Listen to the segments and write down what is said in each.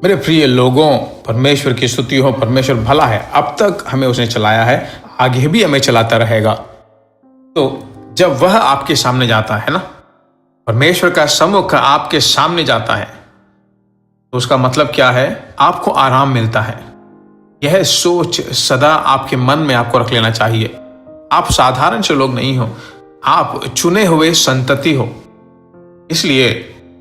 मेरे प्रिय लोगों, परमेश्वर की स्तुति हो। परमेश्वर भला है, अब तक हमें उसने चलाया है, आगे भी हमें चलाता रहेगा। तो जब वह आपके सामने जाता है ना, परमेश्वर का सम्मुख आपके सामने जाता है, तो उसका मतलब क्या है? आपको आराम मिलता है। यह सोच सदा आपके मन में आपको रख लेना चाहिए। आप साधारण से लोग नहीं हो, आप चुने हुए संतति हो। इसलिए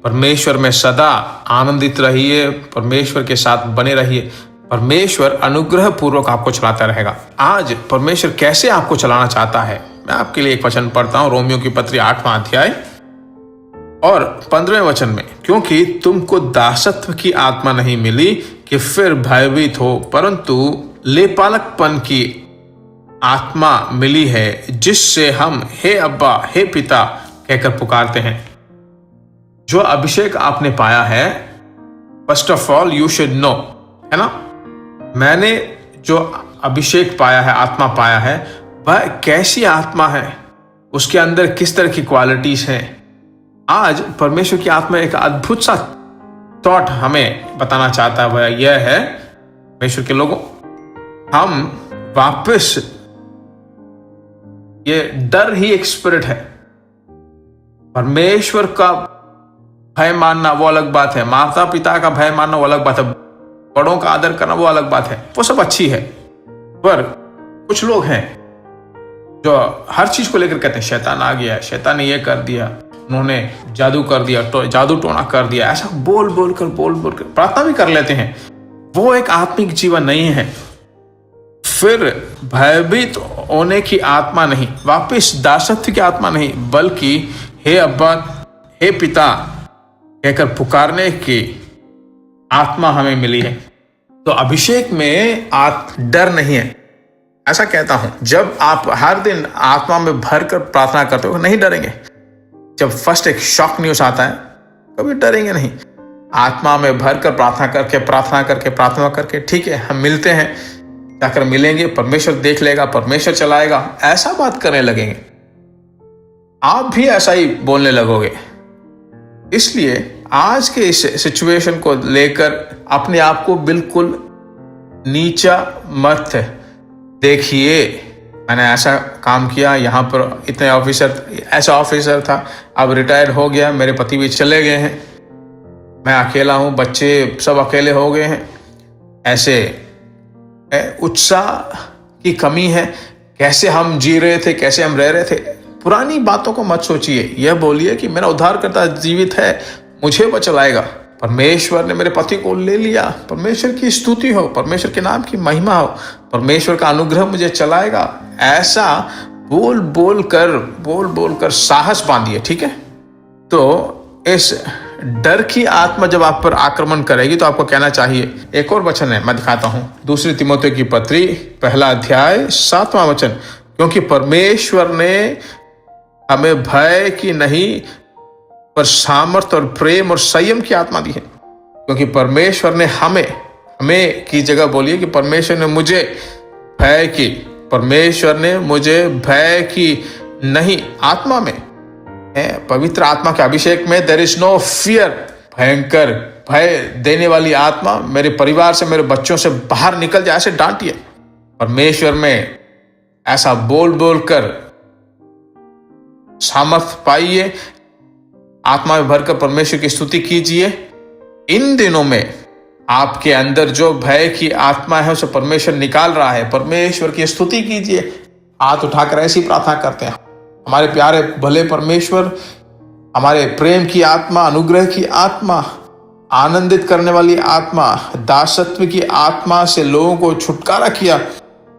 परमेश्वर में सदा आनंदित रहिए, परमेश्वर के साथ बने रहिए। परमेश्वर अनुग्रह पूर्वक आपको चलाता रहेगा। आज परमेश्वर कैसे आपको चलाना चाहता है, मैं आपके लिए एक वचन पढ़ता हूं, रोमियो की पत्री 8वां अध्याय और 15वें वचन में। क्योंकि तुमको दासत्व की आत्मा नहीं मिली कि फिर भयभीत हो, परंतु लेपालकपन की आत्मा मिली है, जिससे हम हे अब्बा, हे पिता कहकर पुकारते हैं। जो अभिषेक आपने पाया है, first of all you should know, है ना, मैंने जो अभिषेक पाया है, आत्मा पाया है, वह कैसी आत्मा है, उसके अंदर किस तरह की क्वालिटीज हैं। आज परमेश्वर की आत्मा एक अद्भुत सा थॉट हमें बताना चाहता है। वह यह है, परमेश्वर के लोगों, हम वापस, ये डर ही एक स्पिरिट है। परमेश्वर का भय मानना वो अलग बात है, माता पिता का भय मानना वो अलग बात है, बड़ों का आदर करना वो अलग बात है, वो सब अच्छी है। पर कुछ लोग हैं जो हर चीज को लेकर कहते हैं शैतान आ गया है, शैतान ने ये कर दिया, उन्होंने जादू कर दिया, जादू टोना कर दिया, ऐसा बोल बोल कर प्रार्थना भी कर लेते हैं। वो एक आत्मिक जीवन नहीं है। फिर भयभीत होने की आत्मा नहीं, वापिस दासत्व की आत्मा नहीं, बल्कि हे अब्बा, हे पिता कहकर पुकारने की आत्मा हमें मिली है। तो अभिषेक में डर नहीं है, ऐसा कहता हूं। जब आप हर दिन आत्मा में भर कर प्रार्थना करते हो, नहीं डरेंगे। जब फर्स्ट एक शॉक न्यूज आता है, कभी डरेंगे नहीं। आत्मा में भर कर प्रार्थना करके ठीक है, हम मिलते हैं, जाकर मिलेंगे, परमेश्वर देख लेगा, परमेश्वर चलाएगा, ऐसा बात करने लगेंगे। आप भी ऐसा ही बोलने लगोगे। इसलिए आज के इस सिचुएशन को लेकर अपने आप को बिल्कुल नीचा मत देखिए। मैंने ऐसा काम किया, यहाँ पर इतने ऐसा ऑफिसर था, अब रिटायर्ड हो गया, मेरे पति भी चले गए हैं, मैं अकेला हूँ, बच्चे सब अकेले हो गए हैं। ऐसे उत्साह की कमी है, कैसे हम जी रहे थे, कैसे हम रह रहे थे। पुरानी बातों को मत सोचिए, यह बोलिए कि मेरा उद्धारकर्ता जीवित है, मुझे वो चलाएगा। परमेश्वर ने मेरे पति को ले लिया, परमेश्वर की स्तुति हो, परमेश्वर के नाम की महिमा हो, परमेश्वर का अनुग्रह मुझे चलाएगा। ऐसा बोल बोल कर साहस बांधिए, ठीक है। तो इस डर की आत्मा जब आप पर आक्रमण करेगी तो आपको कहना चाहिए, एक और वचन है, मैं दिखाता हूं, दूसरी तीमुथियों की पत्री 1 अध्याय 7वां वचन। क्योंकि परमेश्वर ने हमें भय की नहीं, पर सामर्थ और प्रेम और संयम की आत्मा दी है। क्योंकि परमेश्वर ने हमें की जगह बोलिए कि परमेश्वर ने मुझे भय की नहीं, आत्मा में, पवित्र आत्मा के अभिषेक में देयर इज नो फियर, भयंकर भय देने वाली आत्मा मेरे परिवार से, मेरे बच्चों से बाहर निकल जाए, ऐसे डांटिए। परमेश्वर में ऐसा बोल बोल कर सामर्थ पाइए, आत्मा में भरकर परमेश्वर की स्तुति कीजिए। इन दिनों में आपके अंदर जो भय की आत्मा है उसे परमेश्वर निकाल रहा है। परमेश्वर की स्तुति कीजिए, हाथ उठाकर ऐसी प्रार्थना करते हैं, हमारे प्यारे भले परमेश्वर, हमारे प्रेम की आत्मा, अनुग्रह की आत्मा, आनंदित करने वाली आत्मा, दासत्व की आत्मा से लोगों को छुटकारा किया।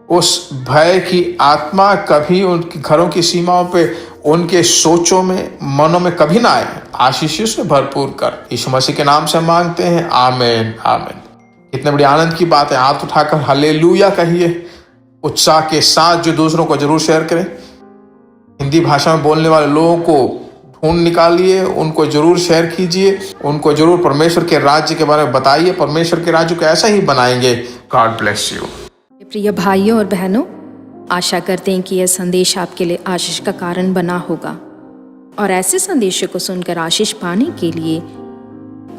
उस भय की आत्मा कभी उनके घरों की सीमाओं पे, उनके सोचों में, मनों में कभी ना आए। आशीषों से भरपूर कर यीशु मसीह के नाम से मांगते हैं, आमीन आमीन। कितने बड़ी आनंद की बात है। हाथ उठाकर हालेलुया कहिए उत्साह के साथ, जो दूसरों को जरूर शेयर करें। हिंदी भाषा में बोलने वाले लोगों को ढूंढ निकालिए, उनको जरूर शेयर कीजिए, उनको जरूर परमेश्वर के राज्य के बारे में बताइए। परमेश्वर के राज्य को ऐसा ही बनाएंगे। God bless you. प्रिय भाइयों और बहनों, आशा करते हैं कि यह संदेश आपके लिए आशीष का कारण बना होगा। और ऐसे संदेशों को सुनकर आशीष पाने के लिए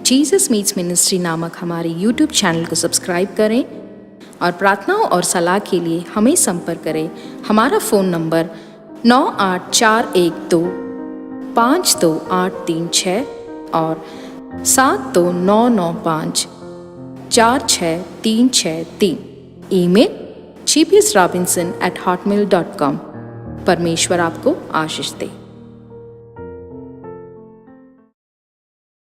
जीसस मीट्स मिनिस्ट्री नामक हमारे यूट्यूब चैनल को सब्सक्राइब करें और प्रार्थनाओं और सलाह के लिए हमें संपर्क करें। हमारा फ़ोन नंबर 9841252836 और 7299546363। Email gpsrobinson@hotmail.com। परमेश्वर आपको आशीष दे।